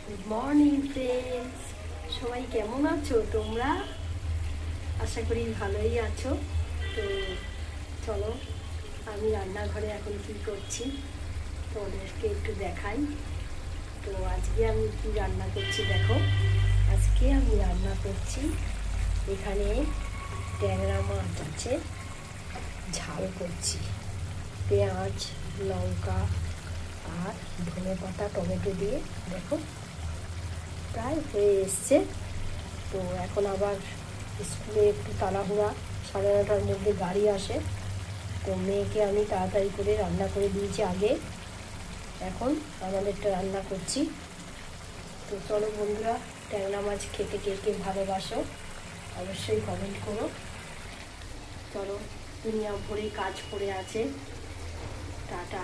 Good morning friends, সবাই কেমন আছো তোমরা? আশা করি ভালোই আছো। তো চলো, আমি রান্নাঘরে এখন কি করছি তোমাদেরকে একটু দেখাই। তো আজকে আমি কি রান্না করছি দেখো। আজকে আমি রান্না করছি, এখানে ট্যাংরা মাছ আছে, ঝাল করছি পেঁয়াজ, লঙ্কা আর ধনেপাতা টমেটো দিয়ে। দেখো প্রায় হয়ে এসছে। তো এখন আবার স্কুলে একটু তাড়াহুড়া, 9:30টার মধ্যে গাড়ি আসে। তো মেয়েকে আমি তাড়াতাড়ি করে রান্না করে দিয়েছি আগে, এখন আমাদেরটা রান্না করছি। তো চলো বন্ধুরা, ট্যাংরা মাছ খেতে কে কে ভালোবাসো অবশ্যই কমেন্ট করো। চলো, দুনিয়া ভরে কাজ পড়ে আছে। টাটা।